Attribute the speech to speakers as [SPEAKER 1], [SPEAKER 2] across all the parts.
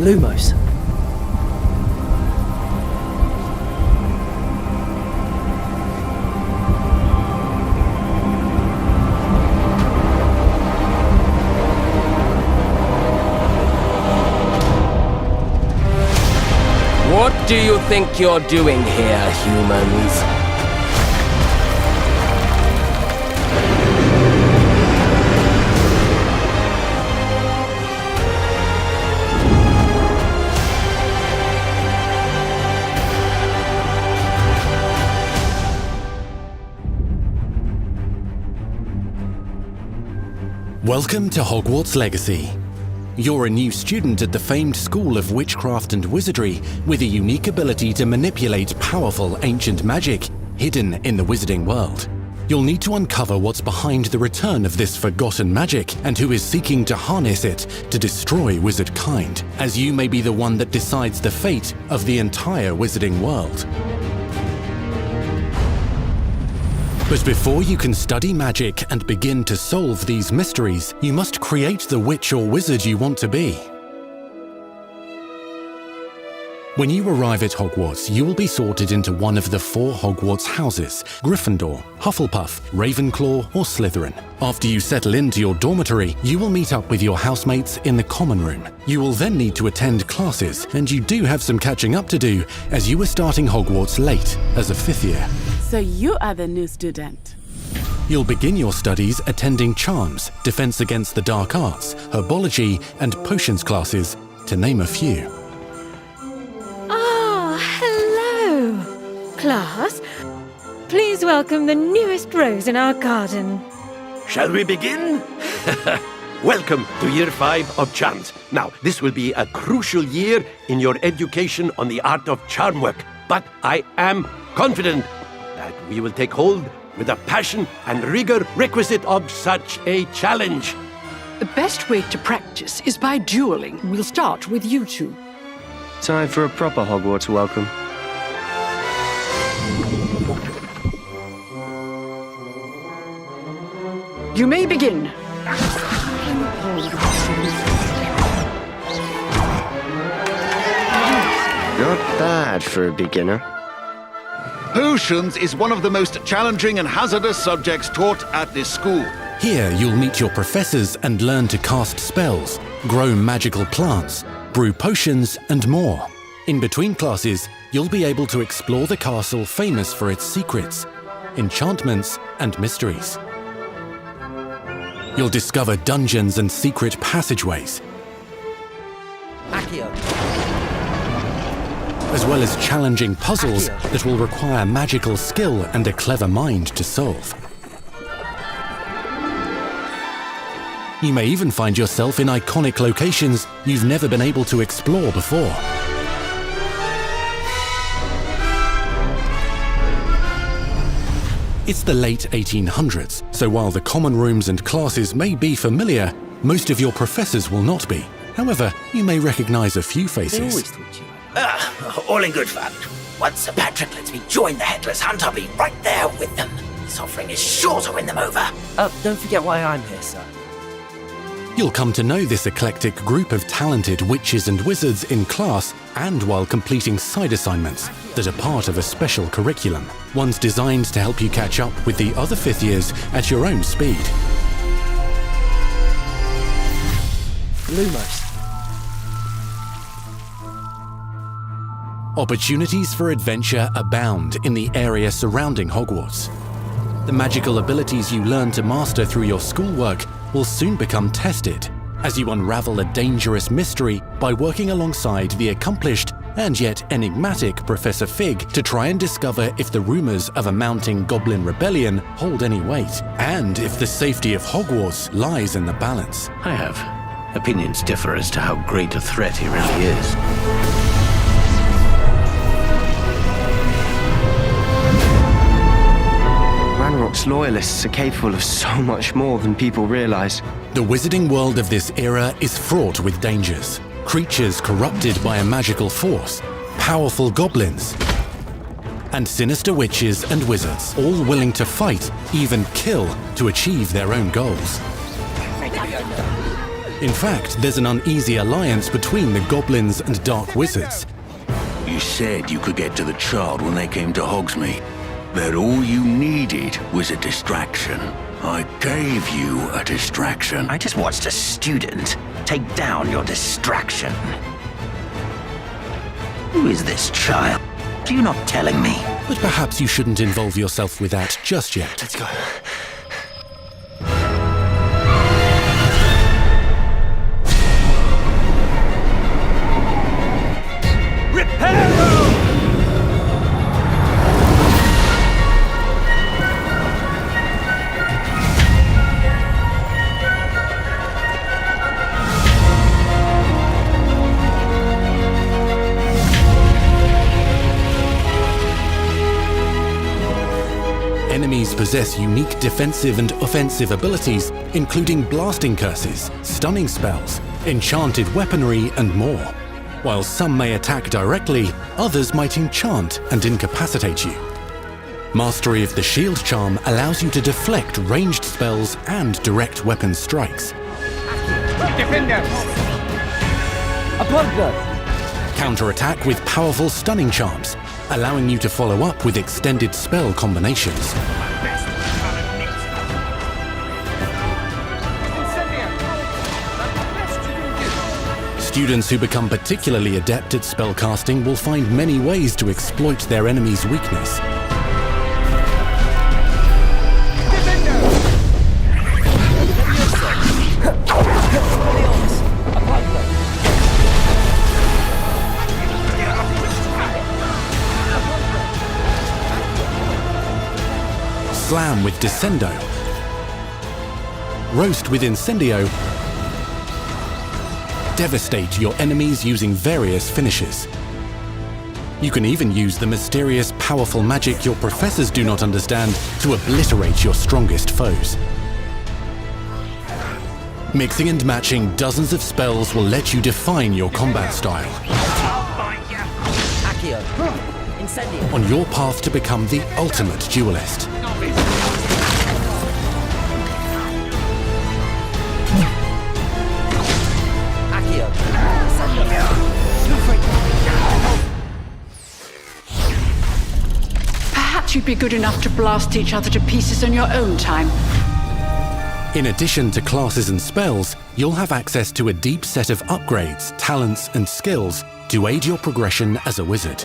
[SPEAKER 1] Lumos.
[SPEAKER 2] What do you think you're doing here, humans?
[SPEAKER 3] Welcome to Hogwarts Legacy. You're a new student at the famed School of Witchcraft and Wizardry with a unique ability to manipulate powerful ancient magic hidden in the wizarding world. You'll need to uncover what's behind the return of this forgotten magic and who is seeking to harness it to destroy wizard kind, as you may be the one that decides the fate of the entire wizarding world. But before you can study magic and begin to solve these mysteries, you must create the witch or wizard you want to be. When you arrive at Hogwarts, you will be sorted into one of the 4 Hogwarts houses: Gryffindor, Hufflepuff, Ravenclaw, or Slytherin. After you settle into your dormitory, you will meet up with your housemates in the common room. You will then need to attend classes, and you do have some catching up to do, as you are starting Hogwarts late as a 5th year.
[SPEAKER 4] So you are the new student.
[SPEAKER 3] You'll begin your studies attending Charms, Defense Against the Dark Arts, Herbology, and Potions classes, to name a few.
[SPEAKER 5] Ah, hello, class. Please welcome the newest rose in our garden.
[SPEAKER 6] Shall we begin? Welcome to Year 5 of Charms. Now, this will be a crucial year in your education on the art of charm work, but I am confident that we will take hold with the passion and rigor requisite of such a challenge.
[SPEAKER 7] The best way to practice is by dueling. We'll start with you two.
[SPEAKER 1] Time for a proper Hogwarts welcome.
[SPEAKER 7] You may begin.
[SPEAKER 1] Not bad for a beginner.
[SPEAKER 8] Potions is one of the most challenging and hazardous subjects taught at this school.
[SPEAKER 3] Here you'll meet your professors and learn to cast spells, grow magical plants, brew potions, and more. In between classes, you'll be able to explore the castle famous for its secrets, enchantments, and mysteries. You'll discover dungeons and secret passageways, as well as challenging puzzles that will require magical skill and a clever mind to solve. You may even find yourself in iconic locations you've never been able to explore before. It's the late 1800s, so while the common rooms and classes may be familiar, most of your professors will not be. However, you may recognize a few faces.
[SPEAKER 9] All in good fun. Once Sir Patrick lets me join the Headless Hunt, I'll be right there with them. This offering is sure to win them over.
[SPEAKER 2] Don't forget why I'm here, sir.
[SPEAKER 3] You'll come to know this eclectic group of talented witches and wizards in class and while completing side assignments that are part of a special curriculum, ones designed to help you catch up with the other 5th years at your own speed.
[SPEAKER 1] Lumos.
[SPEAKER 3] Opportunities for adventure abound in the area surrounding Hogwarts. The magical abilities you learn to master through your schoolwork will soon become tested as you unravel a dangerous mystery by working alongside the accomplished and yet enigmatic Professor Fig to try and discover if the rumors of a mounting goblin rebellion hold any weight, and if the safety of Hogwarts lies in the balance.
[SPEAKER 6] I have. Opinions differ as to how great a threat he really is.
[SPEAKER 1] Hogwarts loyalists are capable of so much more than people realize.
[SPEAKER 3] The wizarding world of this era is fraught with dangers. Creatures corrupted by a magical force, powerful goblins, and sinister witches and wizards, all willing to fight, even kill, to achieve their own goals. In fact, there's an uneasy alliance between the goblins and dark wizards.
[SPEAKER 10] You said you could get to the child when they came to Hogsmeade. That all you needed was a distraction. I gave you a distraction.
[SPEAKER 9] I just watched a student take down your distraction. Who is this child? Are you not telling me?
[SPEAKER 3] But perhaps you shouldn't involve yourself with that just yet.
[SPEAKER 1] Let's go.
[SPEAKER 3] Enemies possess unique defensive and offensive abilities, including blasting curses, stunning spells, enchanted weaponry, and more. While some may attack directly, others might enchant and incapacitate you. Mastery of the shield charm allows you to deflect ranged spells and direct weapon strikes. Counterattack with powerful stunning charms, allowing you to follow up with extended spell combinations. Students who become particularly adept at spellcasting will find many ways to exploit their enemy's weakness. Slam with Descendo, Roast with Incendio, devastate your enemies using various finishes. You can even use the mysterious, powerful magic your professors do not understand to obliterate your strongest foes. Mixing and matching dozens of spells will let you define your combat style. On your path to become the ultimate duelist.
[SPEAKER 7] Perhaps you'd be good enough to blast each other to pieces on your own time.
[SPEAKER 3] In addition to classes and spells, you'll have access to a deep set of upgrades, talents, and skills to aid your progression as a wizard.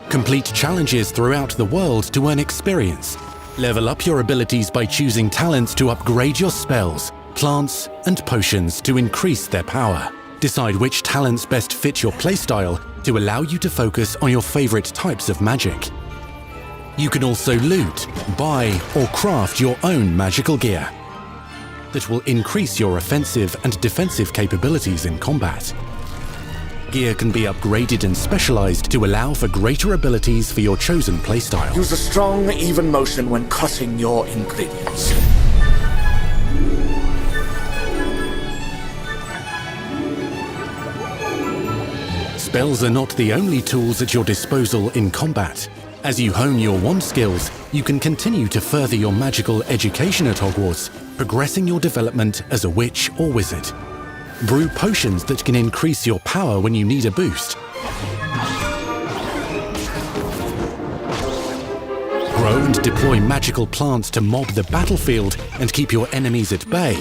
[SPEAKER 3] Complete challenges throughout the world to earn experience. Level up your abilities by choosing talents to upgrade your spells, plants, and potions to increase their power. Decide which talents best fit your playstyle to allow you to focus on your favorite types of magic. You can also loot, buy, or craft your own magical gear that will increase your offensive and defensive capabilities in combat. Gear can be upgraded and specialized to allow for greater abilities for your chosen playstyle.
[SPEAKER 11] Use a strong, even motion when cutting your ingredients.
[SPEAKER 3] Spells are not the only tools at your disposal in combat. As you hone your wand skills, you can continue to further your magical education at Hogwarts, progressing your development as a witch or wizard. Brew potions that can increase your power when you need a boost. Grow and deploy magical plants to mob the battlefield and keep your enemies at bay.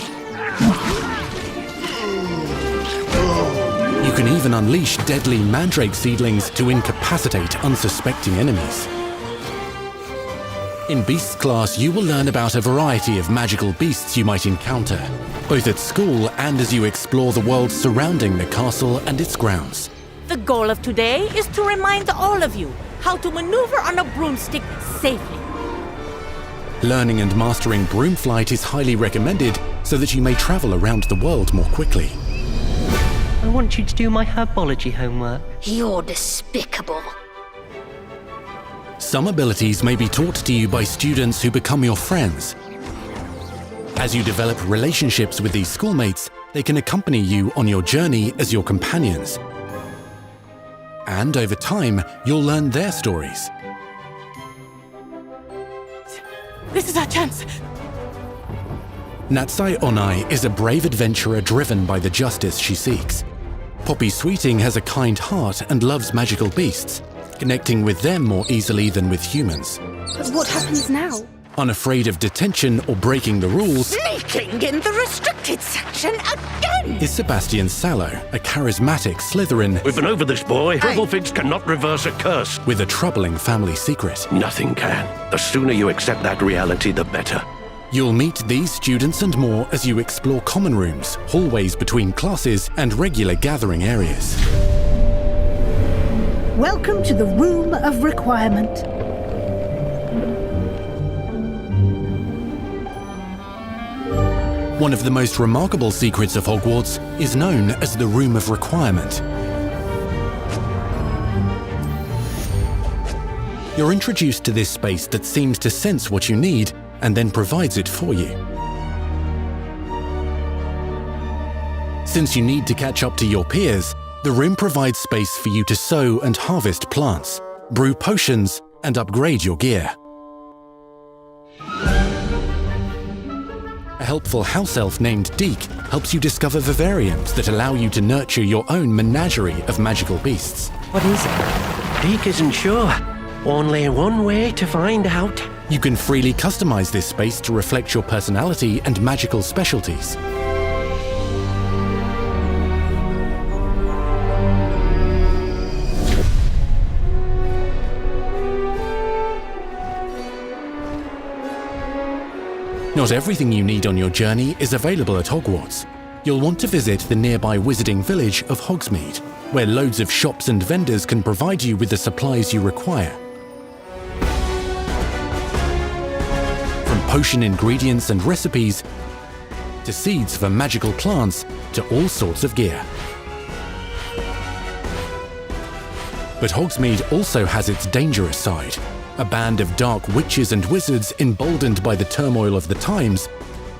[SPEAKER 3] You can even unleash deadly mandrake seedlings to incapacitate unsuspecting enemies. In Beasts class, you will learn about a variety of magical beasts you might encounter, both at school and as you explore the world surrounding the castle and its grounds.
[SPEAKER 12] The goal of today is to remind all of you how to maneuver on a broomstick safely.
[SPEAKER 3] Learning and mastering broom flight is highly recommended so that you may travel around the world more quickly.
[SPEAKER 13] I want you to do my herbology homework.
[SPEAKER 14] You're despicable.
[SPEAKER 3] Some abilities may be taught to you by students who become your friends. As you develop relationships with these schoolmates, they can accompany you on your journey as your companions. And over time, you'll learn their stories.
[SPEAKER 4] This is our chance.
[SPEAKER 3] Natsai Onai is a brave adventurer driven by the justice she seeks. Poppy Sweeting has a kind heart and loves magical beasts, connecting with them more easily than with humans.
[SPEAKER 14] But what happens now?
[SPEAKER 3] Unafraid of detention or breaking the rules,
[SPEAKER 12] Sneaking in the restricted section again!
[SPEAKER 3] is Sebastian Sallow, a charismatic Slytherin
[SPEAKER 6] We've been over this, boy. Triple cannot reverse a curse.
[SPEAKER 3] with a troubling family secret.
[SPEAKER 6] Nothing can. The sooner you accept that reality, the better.
[SPEAKER 3] You'll meet these students and more as you explore common rooms, hallways between classes, and regular gathering areas.
[SPEAKER 14] Welcome to the Room of Requirement.
[SPEAKER 3] One of the most remarkable secrets of Hogwarts is known as the Room of Requirement. You're introduced to this space that seems to sense what you need and then provides it for you. Since you need to catch up to your peers, the room provides space for you to sow and harvest plants, brew potions, and upgrade your gear. A helpful house elf named Deke helps you discover vivariums that allow you to nurture your own menagerie of magical beasts.
[SPEAKER 15] What is it? Deke isn't sure. Only one way to find out.
[SPEAKER 3] You can freely customize this space to reflect your personality and magical specialties. Not everything you need on your journey is available at Hogwarts. You'll want to visit the nearby wizarding village of Hogsmeade, where loads of shops and vendors can provide you with the supplies you require. From potion ingredients and recipes, to seeds for magical plants, to all sorts of gear. But Hogsmeade also has its dangerous side. A band of dark witches and wizards, emboldened by the turmoil of the times,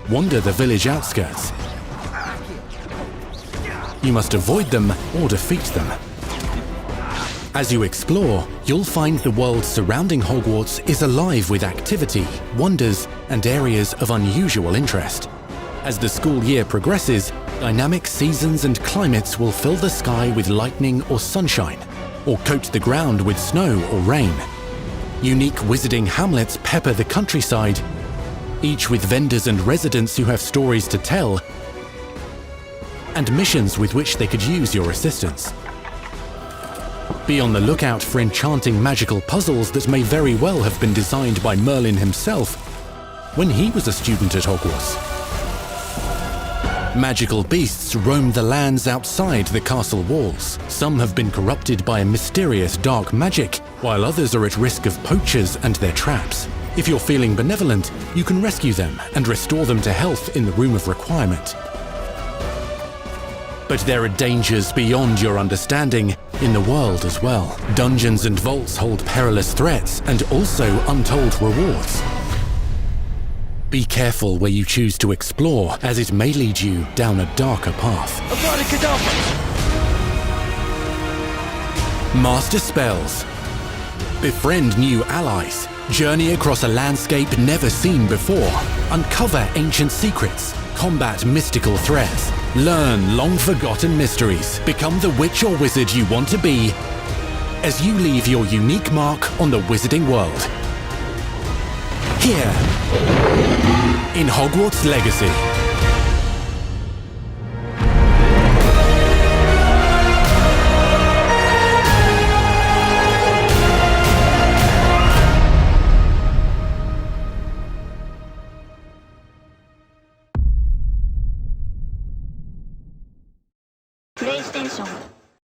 [SPEAKER 3] wander the village outskirts. You must avoid them or defeat them. As you explore, you'll find the world surrounding Hogwarts is alive with activity, wonders, and areas of unusual interest. As the school year progresses, dynamic seasons and climates will fill the sky with lightning or sunshine, or coat the ground with snow or rain. Unique wizarding hamlets pepper the countryside, each with vendors and residents who have stories to tell, and missions with which they could use your assistance. Be on the lookout for enchanting magical puzzles that may very well have been designed by Merlin himself when he was a student at Hogwarts. Magical beasts roam the lands outside the castle walls. Some have been corrupted by a mysterious dark magic, while others are at risk of poachers and their traps. If you're feeling benevolent, you can rescue them and restore them to health in the Room of Requirement. But there are dangers beyond your understanding in the world as well. Dungeons and vaults hold perilous threats and also untold rewards. Be careful where you choose to explore, as it may lead you down a darker path. Master spells. Befriend new allies. Journey across a landscape never seen before. Uncover ancient secrets. Combat mystical threats. Learn long-forgotten mysteries. Become the witch or wizard you want to be as you leave your unique mark on the wizarding world. Here, in Hogwarts Legacy.